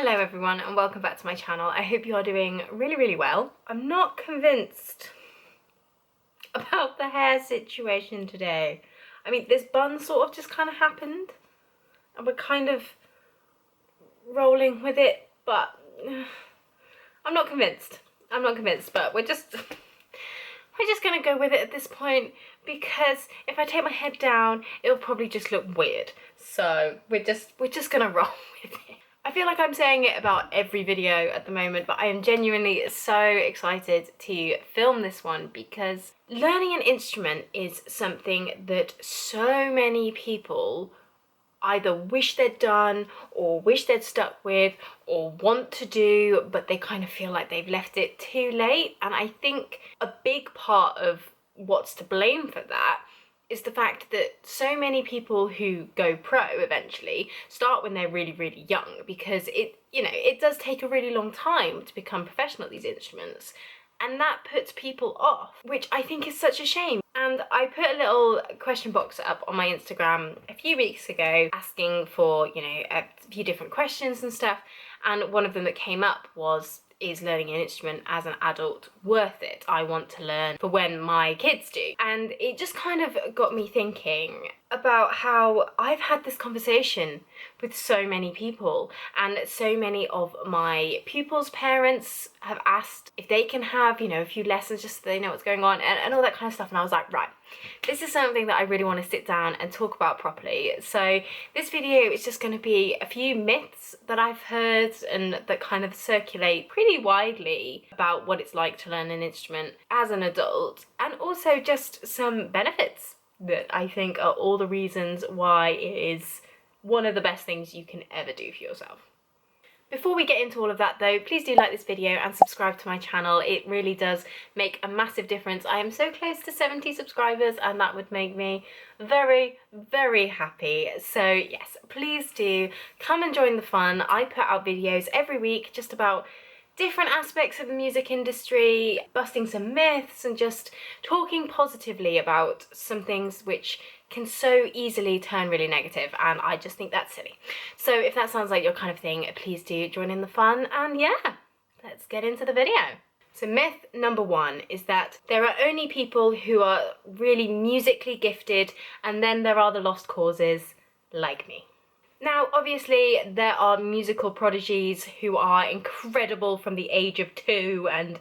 Hello everyone and welcome back to my channel. I hope you are doing really well. I'm not convinced about the hair situation today. I mean, this bun sort of just kind of happened and we're kind of rolling with it, but I'm not convinced. But we're just gonna go with it at this point, because if I take my head down, it'll probably just look weird. So we're just gonna roll with it. I feel like I'm saying it about every video at the moment, but I am genuinely so excited to film this one because learning an instrument is something that so many people either wish they'd done or wish they'd stuck with or want to do, but they kind of feel like they've left it too late. And I think a big part of what's to blame for that is the fact that so many people who go pro eventually start when they're really young, because it does take a really long time to become professional at these instruments, and that puts people off, which I think is such a shame. And I put a little question box up on my Instagram a few weeks ago asking for, a few different questions and stuff, and one of them that came up was, is learning an instrument as an adult worth it? I want to learn for when my kids do. And it just kind of got me thinking about how I've had this conversation with so many people, and so many of my pupils' parents have asked if they can have, a few lessons just so they know what's going on and all that kind of stuff. And I was like, right, this is something that I really want to sit down and talk about properly. So this video is just going to be a few myths that I've heard and that kind of circulate pretty widely about what it's like to learn an instrument as an adult, and also just some benefits that I think are all the reasons why it is one of the best things you can ever do for yourself. Before we get into all of that though, please do like this video and subscribe to my channel. It really does make a massive difference. I am so close to 70 subscribers and that would make me very happy. So yes, please do come and join the fun. I put out videos every week just about different aspects of the music industry, busting some myths and just talking positively about some things which can so easily turn really negative, and I just think that's silly. So if that sounds like your kind of thing, please do join in the fun, and yeah, let's get into the video. So myth number one is that there are only people who are really musically gifted, and then there are the lost causes like me. Now, obviously, there are musical prodigies who are incredible from the age of 2, and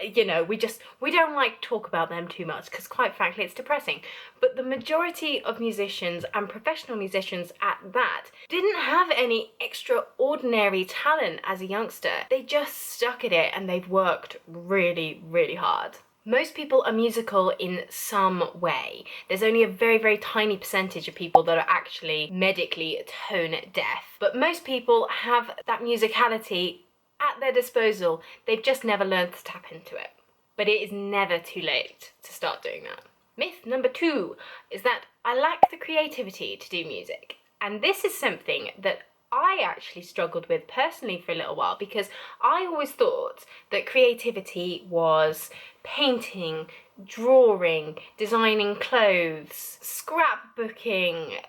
we don't like to talk about them too much because, quite frankly, it's depressing. But the majority of musicians, and professional musicians at that, didn't have any extraordinary talent as a youngster. They just stuck at it and they've worked really hard. Most people are musical in some way. There's only a very tiny percentage of people that are actually medically tone deaf. But most people have that musicality at their disposal. They've just never learned to tap into it. But it is never too late to start doing that. Myth number 2 is that I lack the creativity to do music. And this is something that I actually struggled with personally for a little while, because I always thought that creativity was painting, drawing, designing clothes, scrapbooking,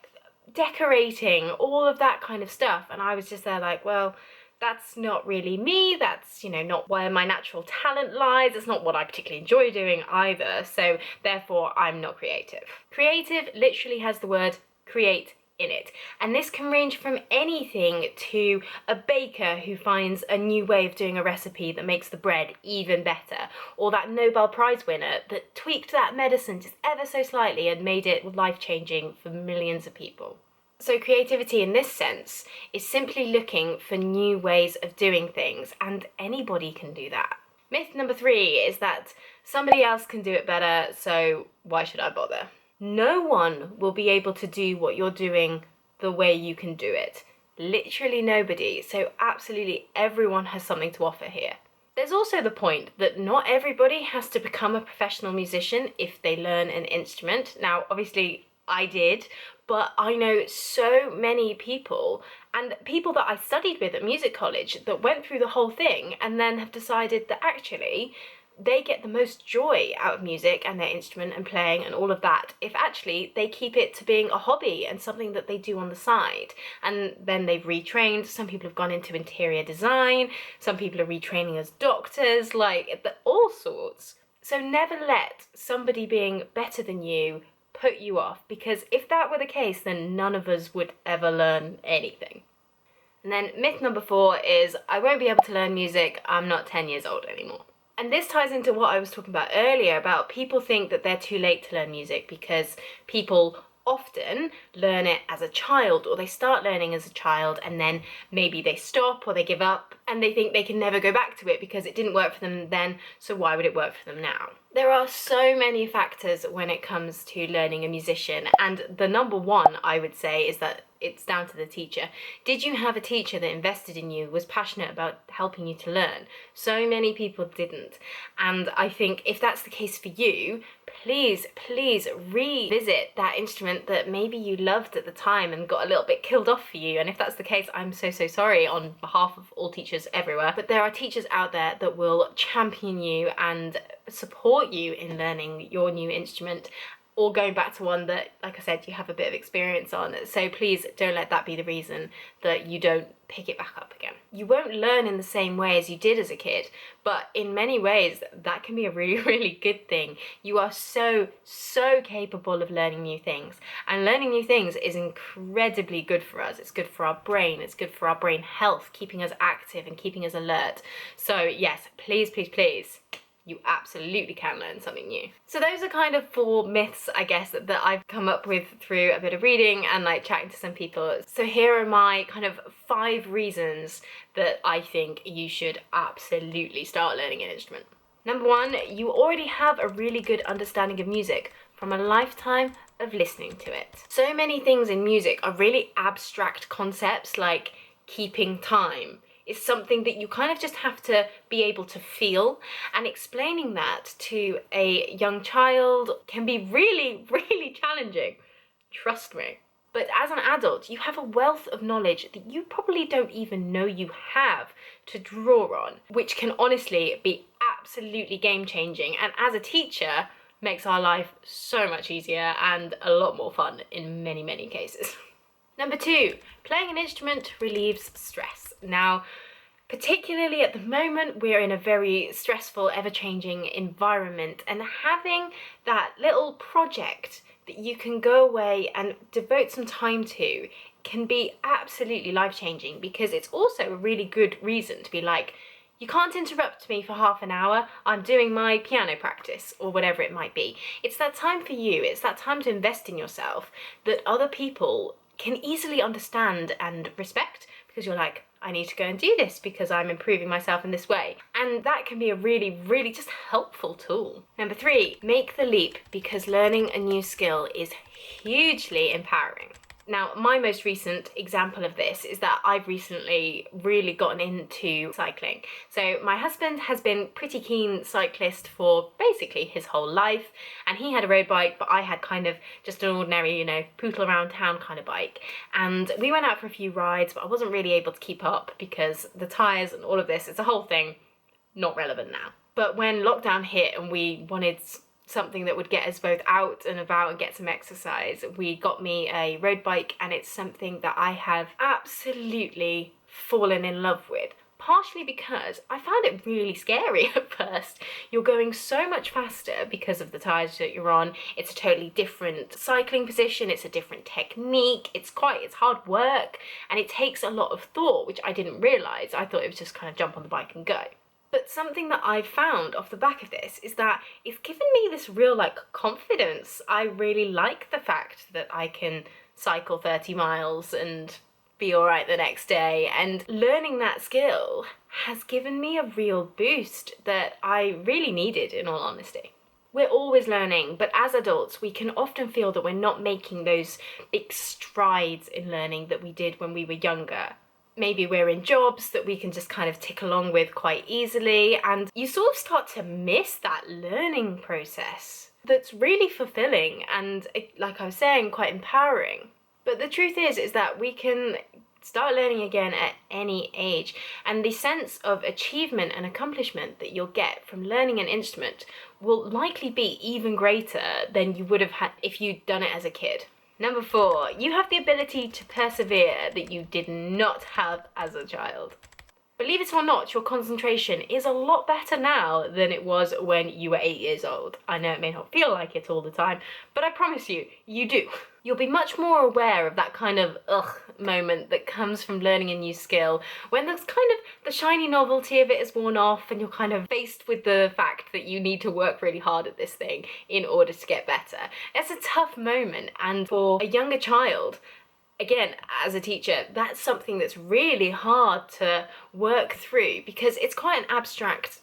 decorating, all of that kind of stuff. And I was just there like, well, that's not really me. That's, not where my natural talent lies. It's not what I particularly enjoy doing either. So therefore, I'm not creative. Creative literally has the word create in it, and this can range from anything to a baker who finds a new way of doing a recipe that makes the bread even better, or that Nobel Prize winner that tweaked that medicine just ever so slightly and made it life-changing for millions of people. So creativity in this sense is simply looking for new ways of doing things, and anybody can do that. Myth number 3 is that somebody else can do it better, so why should I bother? No one will be able to do what you're doing the way you can do it. Literally nobody. So absolutely everyone has something to offer here. There's also the point that not everybody has to become a professional musician if they learn an instrument. Now, obviously I did, but I know so many people, and people that I studied with at music college, that went through the whole thing and then have decided that actually they get the most joy out of music and their instrument and playing and all of that if actually they keep it to being a hobby and something that they do on the side. And then they've retrained. Some people have gone into interior design, some people are retraining as doctors, like all sorts. So never let somebody being better than you put you off, because if that were the case, then none of us would ever learn anything. And then myth number 4 is, I won't be able to learn music, I'm not 10 years old anymore. And this ties into what I was talking about earlier, about people think that they're too late to learn music because people often learn it as a child, or they start learning as a child and then maybe they stop or they give up and they think they can never go back to it because it didn't work for them then, so why would it work for them now? There are so many factors when it comes to learning a musician, and the number one I would say is that it's down to the teacher. Did you have a teacher that invested in you, was passionate about helping you to learn? So many people didn't. And I think if that's the case for you, please revisit that instrument that maybe you loved at the time and got a little bit killed off for you. And if that's the case, I'm so sorry on behalf of all teachers everywhere. But there are teachers out there that will champion you and support you in learning your new instrument, or going back to one that, like I said, you have a bit of experience on. So please don't let that be the reason that you don't pick it back up again. You won't learn in the same way as you did as a kid, but in many ways that can be a really good thing. You are so capable of learning new things, and learning new things is incredibly good for us. It's good for our brain, it's good for our brain health, keeping us active and keeping us alert. So yes, please, you absolutely can learn something new. So those are kind of 4 myths, I guess, that I've come up with through a bit of reading and like chatting to some people. So here are my kind of 5 reasons that I think you should absolutely start learning an instrument. Number 1, you already have a really good understanding of music from a lifetime of listening to it. So many things in music are really abstract concepts, like keeping time. It's something that you kind of just have to be able to feel, and explaining that to a young child can be really challenging, trust me. But as an adult, you have a wealth of knowledge that you probably don't even know you have to draw on, which can honestly be absolutely game-changing, and as a teacher makes our life so much easier and a lot more fun in many cases. Number 2, playing an instrument relieves stress. Now, particularly at the moment, we're in a very stressful, ever-changing environment, and having that little project that you can go away and devote some time to can be absolutely life-changing, because it's also a really good reason to be like, you can't interrupt me for half an hour, I'm doing my piano practice, or whatever it might be. It's that time for you, it's that time to invest in yourself that other people can easily understand and respect, because you're like, I need to go and do this because I'm improving myself in this way. And that can be a really just helpful tool. Number 3, make the leap, because learning a new skill is hugely empowering. Now, my most recent example of this is that I've recently really gotten into cycling. So my husband has been pretty keen cyclist for basically his whole life, and he had a road bike, but I had kind of just an ordinary, pootle around town kind of bike. And we went out for a few rides, but I wasn't really able to keep up because the tyres and all of this, it's a whole thing, not relevant now. But when lockdown hit and we wanted something that would get us both out and about and get some exercise, we got me a road bike, and it's something that I have absolutely fallen in love with. Partially because I found it really scary at first. You're going so much faster because of the tyres that you're on. It's a totally different cycling position, it's a different technique, it's hard work, and it takes a lot of thought, which I didn't realise. I thought it was just kind of jump on the bike and go. But something that I've found off the back of this is that it's given me this real confidence. I really like the fact that I can cycle 30 miles and be all right the next day, and learning that skill has given me a real boost that I really needed, in all honesty. We're always learning, but as adults, we can often feel that we're not making those big strides in learning that we did when we were younger. Maybe we're in jobs that we can just kind of tick along with quite easily, and you sort of start to miss that learning process that's really fulfilling and, like I was saying, quite empowering. But the truth is that we can Start learning again at any age, and the sense of achievement and accomplishment that you'll get from learning an instrument will likely be even greater than you would have had if you'd done it as a kid. Number 4, you have the ability to persevere that you did not have as a child. Believe it or not, your concentration is a lot better now than it was when you were 8 years old. I know it may not feel like it all the time, but I promise you, you do. You'll be much more aware of that kind of moment that comes from learning a new skill, when there's kind of the shiny novelty of it is worn off and you're kind of faced with the fact that you need to work really hard at this thing in order to get better. It's a tough moment, and for a younger child, again, as a teacher, that's something that's really hard to work through, because it's quite an abstract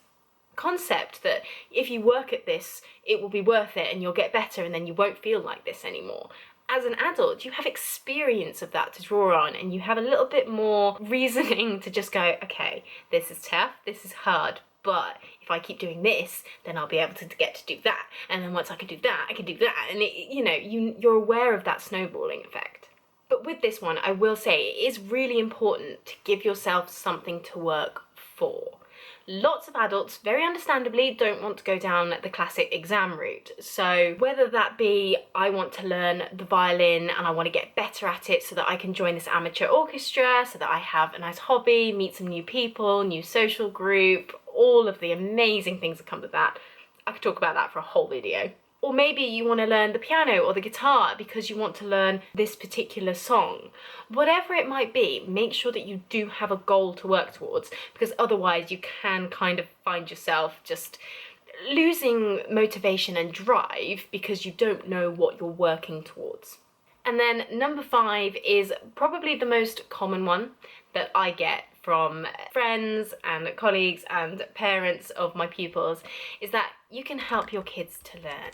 concept that if you work at this, it will be worth it and you'll get better and then you won't feel like this anymore. As an adult, you have experience of that to draw on, and you have a little bit more reasoning to just go, okay, this is tough, this is hard, but if I keep doing this, then I'll be able to get to do that, and then once I can do that, I can do that, and you're aware of that snowballing effect. But with this one, I will say it is really important to give yourself something to work for. Lots of adults, very understandably, don't want to go down the classic exam route. So whether that be, I want to learn the violin and I want to get better at it so that I can join this amateur orchestra, so that I have a nice hobby, meet some new people, new social group, all of the amazing things that come with that. I could talk about that for a whole video. Or maybe you want to learn the piano or the guitar because you want to learn this particular song. Whatever it might be, make sure that you do have a goal to work towards, because otherwise you can kind of find yourself just losing motivation and drive because you don't know what you're working towards. And then number 5 is probably the most common one that I get from friends and colleagues and parents of my pupils, is that you can help your kids to learn.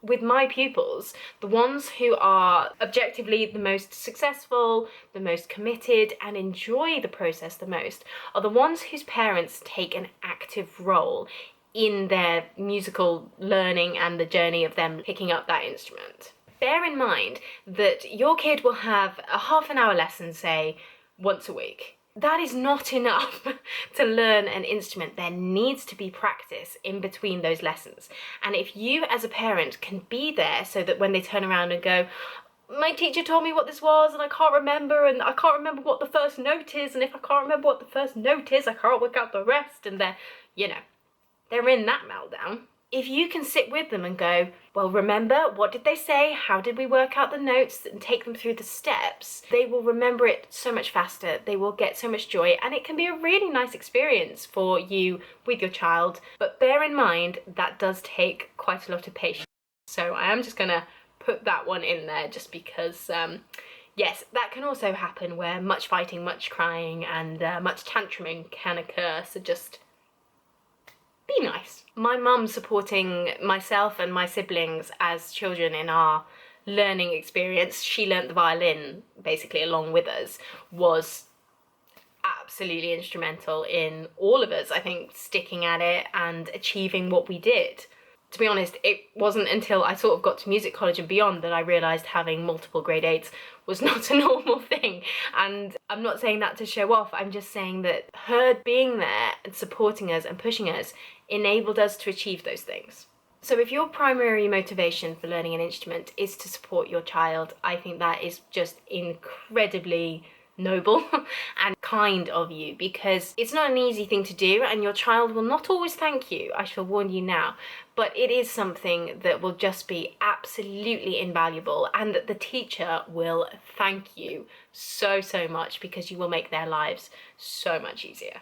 With my pupils, the ones who are objectively the most successful, the most committed, and enjoy the process the most are the ones whose parents take an active role in their musical learning and the journey of them picking up that instrument. Bear in mind that your kid will have a half an hour lesson, say, once a week. That is not enough to learn an instrument. There needs to be practice in between those lessons. And if you as a parent can be there so that when they turn around and go, my teacher told me what this was and I can't remember, and I can't remember what the first note is, and if I can't remember what the first note is, I can't work out the rest, and they're in that meltdown. If you can sit with them and go, well, remember, what did they say? How did we work out the notes? And take them through the steps. They will remember it so much faster. They will get so much joy, and it can be a really nice experience for you with your child. But bear in mind, that does take quite a lot of patience. So I am just gonna put that one in there just because, yes, that can also happen where much fighting, much crying, and much tantruming can occur. So just be nice. My mum supporting myself and my siblings as children in our learning experience, she learnt the violin basically along with us, was absolutely instrumental in all of us, I think, sticking at it and achieving what we did. To be honest, it wasn't until I sort of got to music college and beyond that I realised having multiple grade 8s was not a normal thing. And I'm not saying that to show off, I'm just saying that her being there and supporting us and pushing us enabled us to achieve those things. So if your primary motivation for learning an instrument is to support your child, I think that is just incredibly noble and kind of you, because it's not an easy thing to do and your child will not always thank you, I shall warn you now, but it is something that will just be absolutely invaluable, and that the teacher will thank you so much, because you will make their lives so much easier.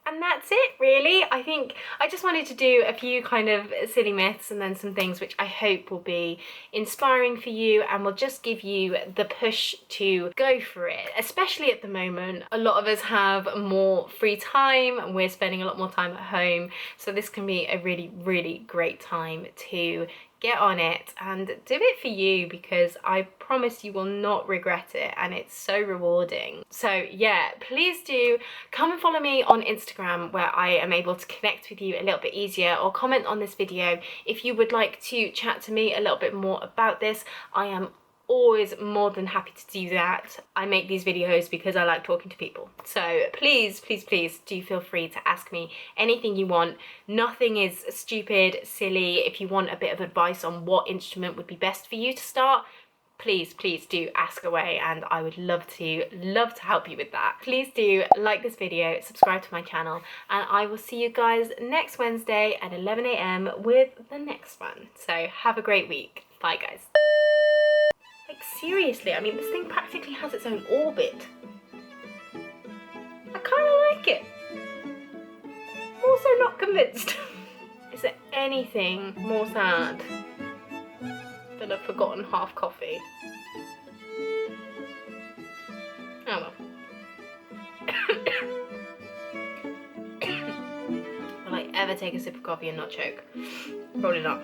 And that's it, really. I think I just wanted to do a few kind of silly myths and then some things which I hope will be inspiring for you and will just give you the push to go for it. Especially at the moment, a lot of us have more free time and we're spending a lot more time at home. So this can be a really, really great time to get on it and do it for you, because I promise you will not regret it and it's so rewarding. So yeah, please do come and follow me on Instagram, where I am able to connect with you a little bit easier, or comment on this video if you would like to chat to me a little bit more about this. I am always more than happy to do that. I make these videos because I like talking to people. So please, please, please do feel free to ask me anything you want. Nothing is stupid, silly. If you want a bit of advice on what instrument would be best for you to start, please, please do ask away, and I would love to help you with that. Please do like this video, subscribe to my channel, and I will see you guys next Wednesday at 11 AM with the next one. So have a great week. Bye guys. Like seriously, I mean, this thing practically has its own orbit. I kind of like it. Also not convinced. Is there anything more sad than a forgotten half coffee? Oh well. Will I ever take a sip of coffee and not choke? Probably not.